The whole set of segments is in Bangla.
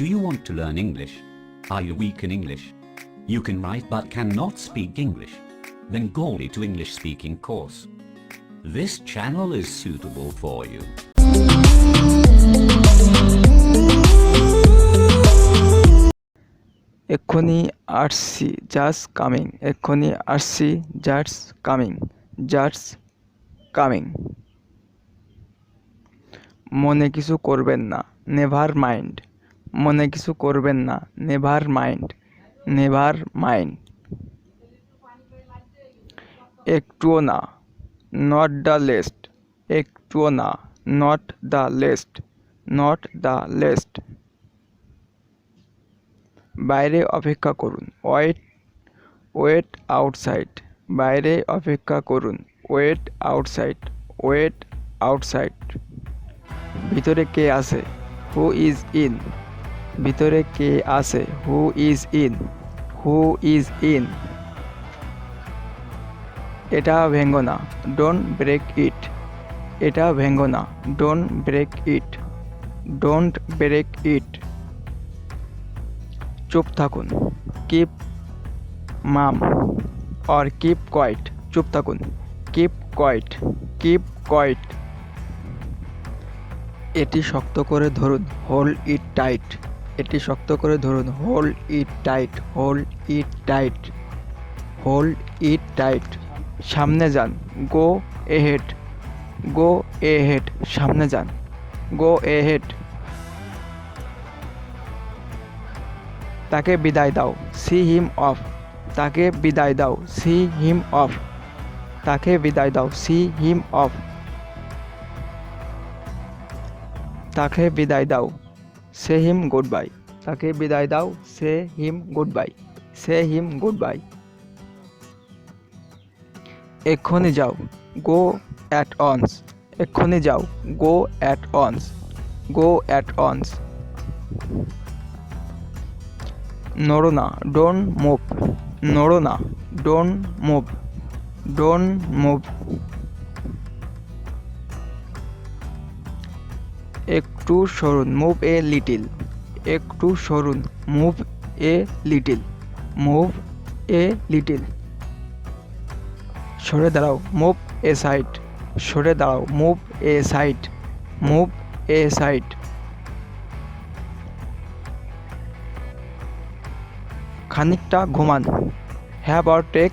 Do you want to learn English? Are you weak in English? You can write but cannot speak English? Then Bengali to English speaking course. This channel is suitable for you. এক্ষুনি আসছি, জাস্ট কামিং। এক্ষুনি আসছি, জাস্ট কামিং। Just coming. মনে কিছু করবেন না, নেভার মাইন্ড। মনে কিছু করবেন না, নেভার মাইন্ড। Never mind. একটুও না, নট দ্য লেস্ট। একটুও না, not the least. Not the least. বাইরে অপেক্ষা করুন, ওয়েট আউটসাইড। বাইরে অপেক্ষা করুন, ওয়েট আউটসাইড। Wait outside. ভিতরে কে আছে, হু ইজ ইন। ভিতরে কে আছে, who is in. Who is in. এটা ভেঙ্গো না, ডোন্ট ব্রেক ইট। এটা ভেঙ্গো না, don't break it. Don't break it. চুপ থাকুন, keep mum or keep quiet. চুপ থাকুন, কিপ কোয়াইট। Keep quiet. এটি শক্ত করে ধরুন, হোল্ড ইট টাইট। এটি শক্ত করে ধরুন, hold it tight. Hold it tight. Hold it tight. সামনে যান, গো এহেড। গো এহেড। সামনে যান, গো এহেড। তাকে বিদায় দাও, সি হিম অফ। তাকে বিদায় দাও, সি হিম অফ। তাকে বিদায় দাও, সি হিম অফ। তাকে বিদায় দাও, সে হিম গুড বাই। তাকে বিদায় দাও, সে হিম গুড বাই। সে হিম গুড বাই। এক্ষুনি যাও, গো অ্যাট অনস। এক্ষুনি যাও, গো অ্যাট অনস। Go at অনস। নড়ো না, ডোন্ট মুভ। নড়ো না, ডোন্ট মুভ। Don't move. একটু সরুন, মুভ এ লিটিল। একটু সরুন, move a little. Move a little. সরে দাঁড়াও, মুভ এ সাইড। সরে দাঁড়াও, move aside. Move aside. খানিকটা ঘুমান, have or take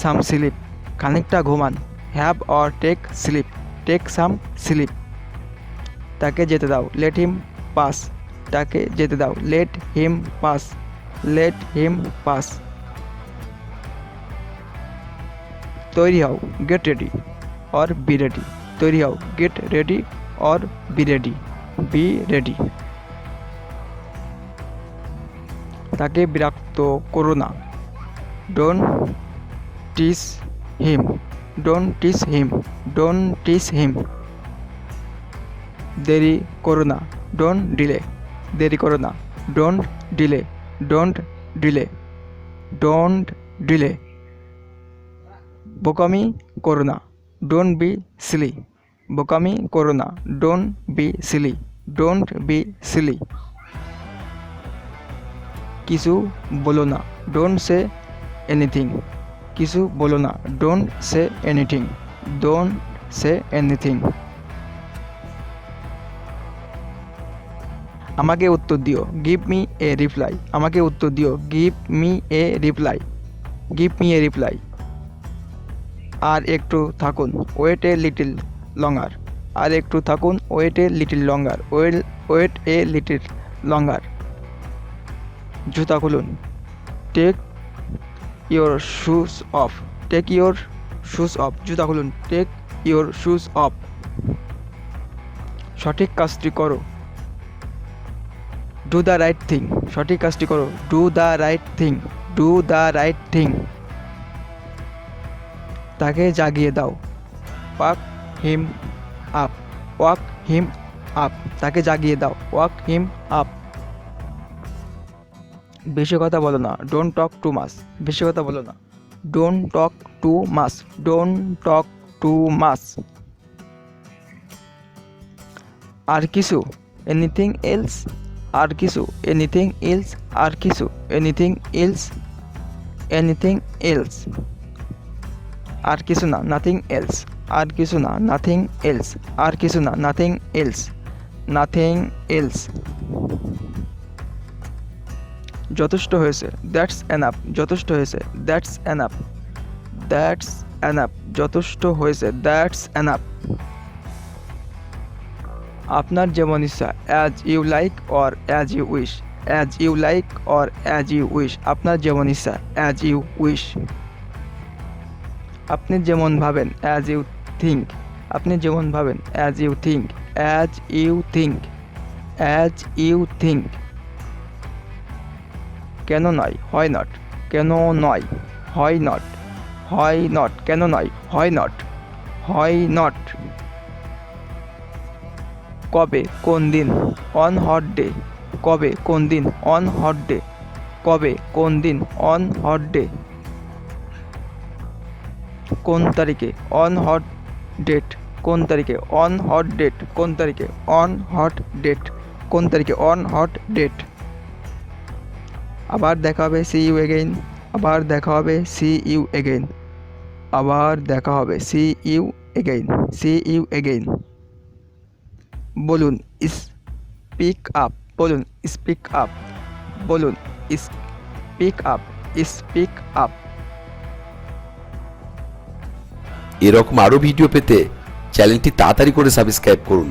some sleep. খানিকটা ঘুমান, have or take sleep. Take some sleep. তাকে যেতে দাও, লেট হিম পাস। তাকে যেতে দাও, let him pass. Let him pass. তৈরি হও, get ready or be ready. তৈরি হও, get ready or be ready. B ready. তাকে বিরক্ত করো না, don't tease him. Don't tease him. Don't tease him. দেরি করো না, ডোন্ট ডিলে। দেরি করো না, don't delay. Don't delay. Don't delay. বোকামি করো না, ডোন্ট বি সিলি। বোকামি করো না, don't be silly. Don't be silly. কিছু বলো না, ডোন্ট সে এনিথিং। কিছু বলো না, don't say anything. Don't say anything. আমাকে উত্তর দিও, গিভ মি এ রিপ্লাই। আমাকে উত্তর দিও, give me a reply. Give me a reply. আর একটু থাকুন, ওয়েট এ লিটিল লঙ্গার। আর একটু থাকুন, wait a little longer. Wait a little longer. জুতা খুলুন, take your shoes off. Take your shoes off. জুতা খুলুন, টেক ইয়োর শুজ অফ। সঠিক কাজটি করো, ডু দ্য রাইট থিং। সঠিক কাজটি করো, do the right thing. Do the right thing. তাকে জাগিয়ে দাও, ওয়াক হিম আপ। ওয়াক হিম আপ। তাকে জাগিয়ে দাও, ওয়াক হিম আপ। বেশি কথা বলো না, ডোন্ট টক টু মাচ। বেশি কথা বলো না, don't talk too much. Don't talk too much. আর কিছু, এনিথিং এলস। আর কিছু, এনিথিং এলস, আর কিছু, এনিথিং এলস, এনিথিং এলস, আর কিছু না, নাথিং এলস, আর কিছু না, নাথিং এলস, আর কিছু না, নাথিং এলস, নাথিং এলস। যথেষ্ট হয়েছে, দ্যাটস এনাফ, যথেষ্ট হয়েছে, দ্যাটস এনাফ, দ্যাটস এনাফ, যথেষ্ট হয়েছে, দ্যাটস এনাফ। আপনার যেমন ইচ্ছা, as you like or as you wish, as you like or as you wish, আপনার যেমন ইচ্ছা, অ্যাজ ইউ উইশ। আপনি যেমন ভাবেন, অ্যাজ ইউ থিঙ্ক, আপনি যেমন ভাবেন, as you think, as you think, as you think. কেন নয়, হয় নট, কেন নয়, হয় নট, হয় নট, কেন নয়, হয় নট, হয় নট। কবে, কোন দিন, অন হট ডে, কবে, কোন দিন, অন হট ডে, কবে, কোন দিন, অন হট ডে। কোন তারিখে, অন হট ডেট, কোন তারিখে, অন হট ডেট, কোন তারিখে, অন হট ডেট, কোন তারিখে, অন হট ডেট। আবার দেখা হবে, সি ইউ এগেইন, আবার দেখা হবে, সি ইউ এগেইন, আবার দেখা হবে, see you again, see you again. বলুন, স্পিক আপ, বলুন, স্পিক আপ, বলুন, স্পিক আপ, স্পিক আপ। এরকম আরও ভিডিও পেতে চ্যানেলটি তাড়াতাড়ি করে সাবস্ক্রাইব করুন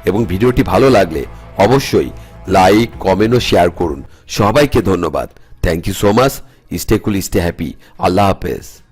এবং ভিডিওটি ভালো লাগলে অবশ্যই লাইক, কমেন্ট ও শেয়ার করুন। সবাইকে ধন্যবাদ। Thank you so much. Stay cool, stay happy. আল্লাহ হাফেজ।